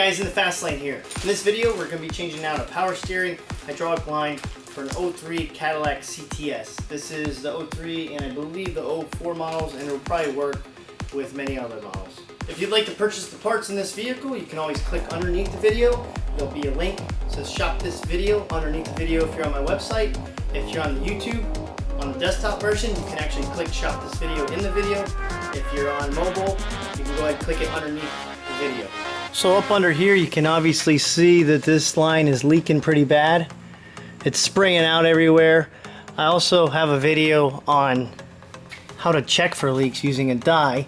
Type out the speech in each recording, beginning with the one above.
guys, Nthefastlane here. In this video, we're going to be changing out a power steering hydraulic line for an 03 Cadillac CTS. This is the 03 and I believe the 04 models, and it will probably work with many other models. If you'd like to purchase the parts in this vehicle, you can always click underneath the video. There'll be a link that says shop this video underneath the video if you're on my website. If you're on the YouTube, on the desktop version, you can actually click shop this video in the video. If you're on mobile, you can go ahead and click it underneath the video. So up under here, you can obviously see that this line is leaking pretty bad. It's spraying out everywhere. I also have a video on how to check for leaks using a dye,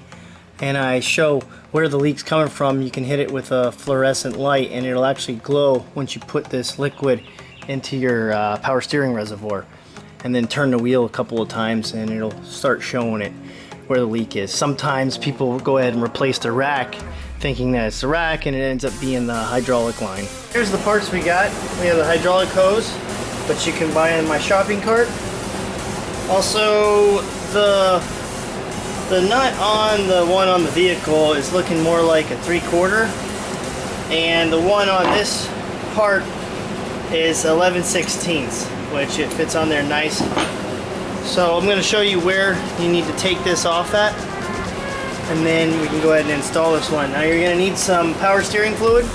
and I show where the leak's coming from. You can hit it with a fluorescent light and it'll actually glow once you put this liquid into your power steering reservoir, and then turn the wheel a couple of times and it'll start showing it where the leak is. Sometimes people go ahead and replace the rack thinking that it's the rack, and it ends up being the hydraulic line. Here's the parts we got. We have the hydraulic hose, which you can buy in my shopping cart. Also, the nut on the one on the vehicle is looking more like a 3/4, and the one on this part is 11/16, which it fits on there nice. So I'm going to show you where you need to take this off at, and then we can go ahead and install this one. Now you're going to need some power steering fluid.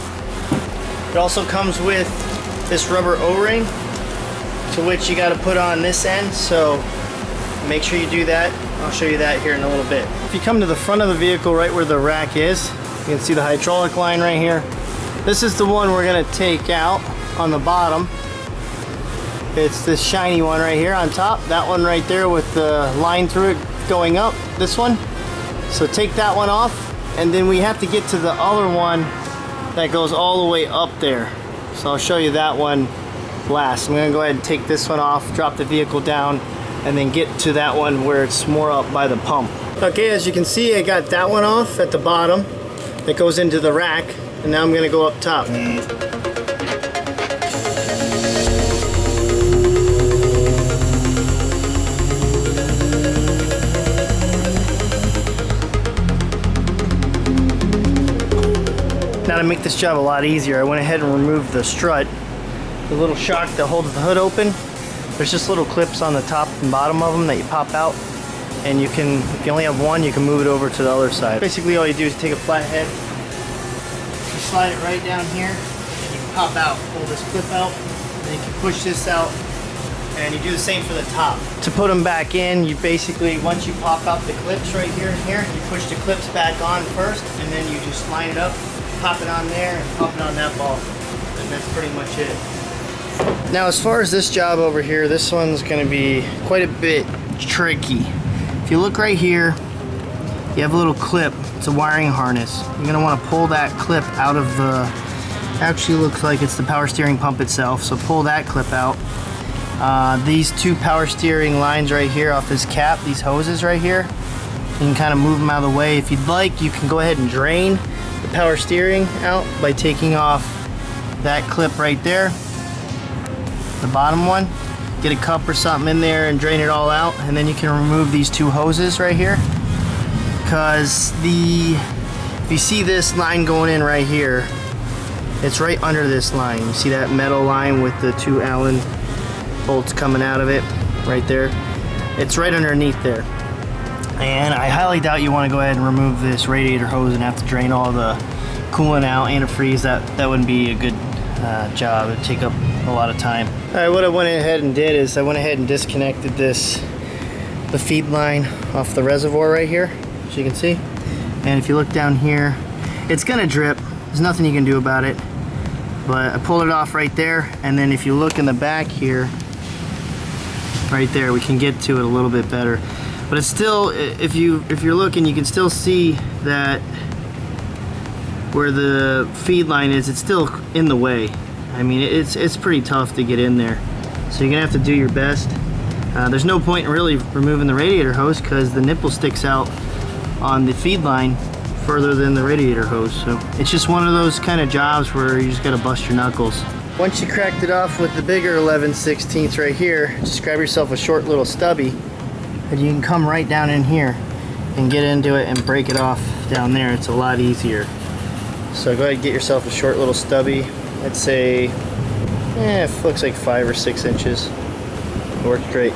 It also comes with this rubber O-ring, to which you got to put on this end, so make sure you do that. I'll show you that here in a little bit. If you come to the front of the vehicle, right where the rack is, you can see the hydraulic line right here. This is the one we're going to take out on the bottom. It's this shiny one right here on top. That one right there with the line through it going up. This one. So take that one off, and then we have to get to the other one that goes all the way up there. So I'll show you that one last. I'm going to go ahead and take this one off, drop the vehicle down, and then get to that one where it's more up by the pump. Okay, as you can see, I got that one off at the bottom that goes into the rack, and now I'm going to go up top. Now, to make this job a lot easier, I went ahead and removed the strut, the little shock that holds the hood open. There's just little clips on the top and bottom of them that you pop out, and you can, if you only have one, you can move it over to the other side. Basically, all you do is take a flat head, you slide it right down here, and you pop out, pull this clip out, and then you can push this out, and you do the same for the top. To put them back in, you basically, once you pop out the clips right here and here, you push the clips back on first, and then you just line it up, pop it on there, and pop it on that ball, and that's pretty much it. Now, as far as this job over here, this one's going to be quite a bit tricky. If you look right here, you have a little clip. It's a wiring harness. You're going to want to pull that clip out of the, actually looks like it's the power steering pump itself, so pull that clip out. These two power steering lines right here off this cap, these hoses right here, you can kind of move them out of the way. If you'd like, you can go ahead and drain the power steering out by taking off that clip right there, the bottom one. Get a cup or something in there and drain it all out, and then you can remove these two hoses right here, because if you see this line going in right here, it's right under this line. You see that metal line with the two Allen bolts coming out of it right there? It's right underneath there. And I highly doubt you want to go ahead and remove this radiator hose and have to drain all the coolant out, antifreeze. That wouldn't be a good job. It would take up a lot of time. Alright, what I went ahead and did is I went ahead and disconnected the feed line off the reservoir right here, as you can see. And if you look down here, it's gonna drip. There's nothing you can do about it. But I pulled it off right there, and then if you look in the back here, right there, we can get to it a little bit better. But it's still, if you're looking, you can still see that where the feed line is, it's still in the way. I mean, it's pretty tough to get in there. So you're gonna have to do your best. There's no point in really removing the radiator hose, because the nipple sticks out on the feed line further than the radiator hose. So it's just one of those kind of jobs where you just gotta bust your knuckles. Once you cracked it off with the bigger 11/16 right here, just grab yourself a short little stubby, and you can come right down in here and get into it and break it off down there. It's a lot easier. So go ahead and get yourself a short little stubby. I'd say, it looks like 5 or 6 inches. It worked great.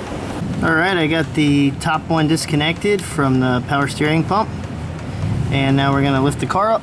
Alright, I got the top one disconnected from the power steering pump. And now we're going to lift the car up.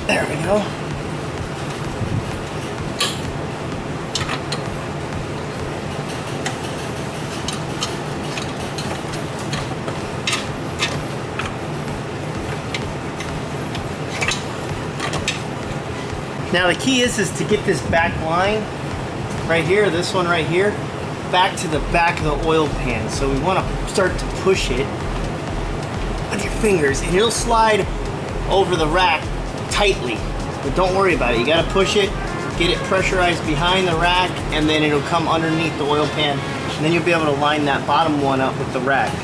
There we go. Now the key is to get this back line right here, this one right here, back to the back of the oil pan. So we want to start to push it with your fingers, and it'll slide over the rack tightly. But don't worry about it. You got to push it, get it pressurized behind the rack, and then it'll come underneath the oil pan, and then you'll be able to line that bottom one up with the rack.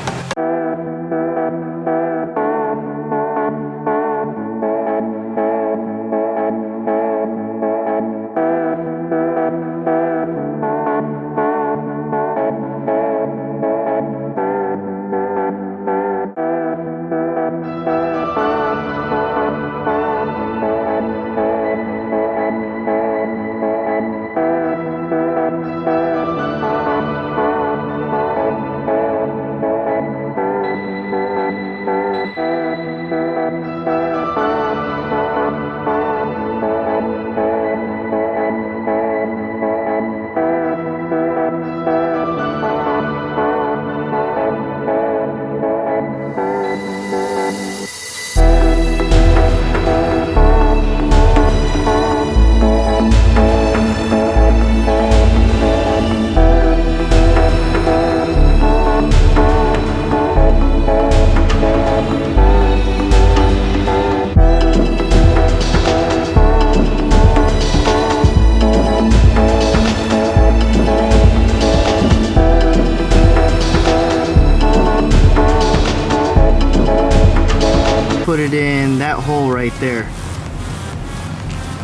it in that hole right there.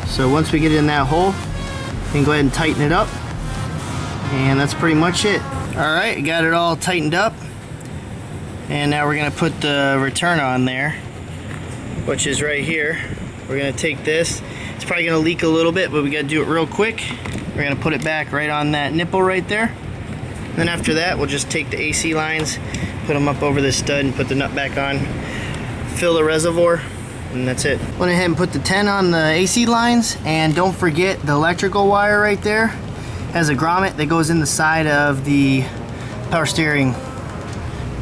So once we get it in that hole, we can go ahead and tighten it up. And that's pretty much it. Alright, got it all tightened up. And now we're going to put the return on there, which is right here. We're going to take this. It's probably going to leak a little bit, but we got to do it real quick. We're going to put it back right on that nipple right there. Then after that, we'll just take the AC lines, put them up over this stud and put the nut back on, fill the reservoir, and that's it. Went ahead and put the 10 on the AC lines, and don't forget the electrical wire right there has a grommet that goes in the side of the power steering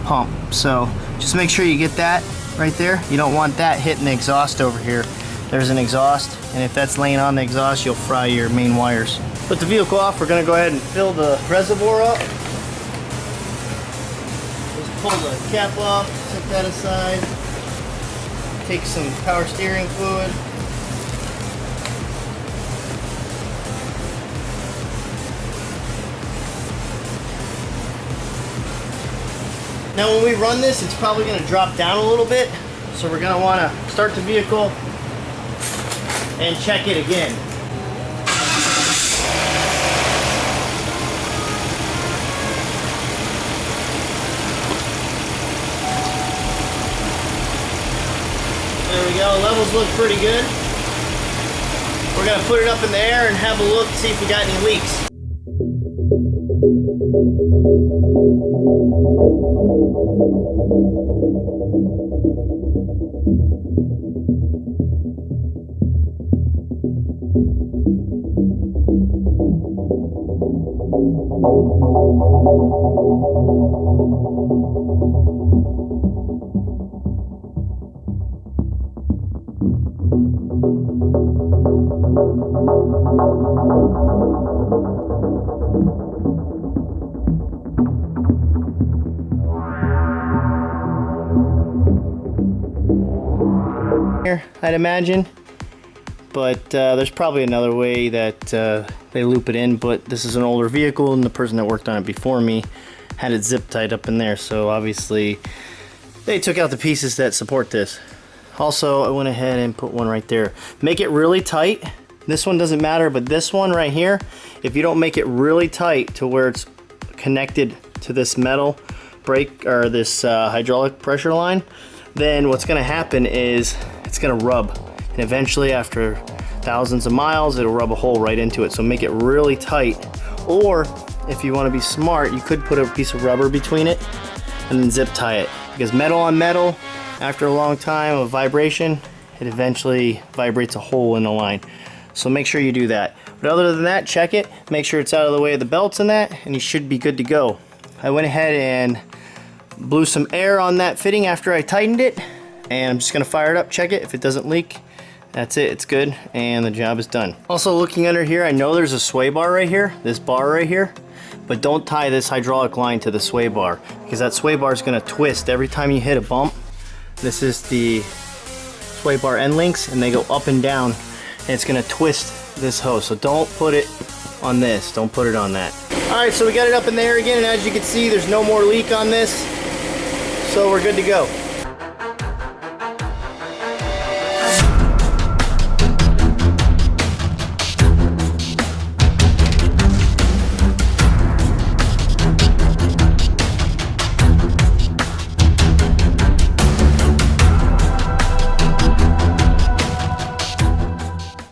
pump. So just make sure you get that right there. You don't want that hitting the exhaust over here. There's an exhaust, and if that's laying on the exhaust, you'll fry your main wires. Put the vehicle off. We're going to go ahead and fill the reservoir up. Just pull the cap off, set that aside. Take some power steering fluid. Now when we run this, it's probably going to drop down a little bit, so we're going to want to start the vehicle and check it again. There we go, levels look pretty good. We're going to put it up in the air and have a look, see if we got any leaks. I'd imagine, but there's probably another way that they loop it in, but this is an older vehicle and the person that worked on it before me had it zip tied up in there, so obviously they took out the pieces that support this. Also, I went ahead and put one right there. Make it really tight. This one doesn't matter, but this one right here, if you don't make it really tight to where it's connected to this metal brake or this hydraulic pressure line, then what's going to happen is it's going to rub, and eventually after thousands of miles it'll rub a hole right into it. So make it really tight, or if you want to be smart, you could put a piece of rubber between it and then zip tie it, because metal on metal, after a long time of vibration, it eventually vibrates a hole in the line. So make sure you do that. But other than that, check it, make sure it's out of the way of the belts and that, and you should be good to go. I went ahead and blew some air on that fitting after I tightened it, and I'm just going to fire it up, check it. If it doesn't leak, that's it, it's good, and the job is done. Also, looking under here, I know there's a sway bar right here, this bar right here, but don't tie this hydraulic line to the sway bar, because that sway bar is going to twist every time you hit a bump. This is the sway bar end links, and they go up and down, and it's going to twist this hose. So don't put it on this, don't put it on that. Alright, so we got it up in there again, and as you can see, there's no more leak on this, so we're good to go.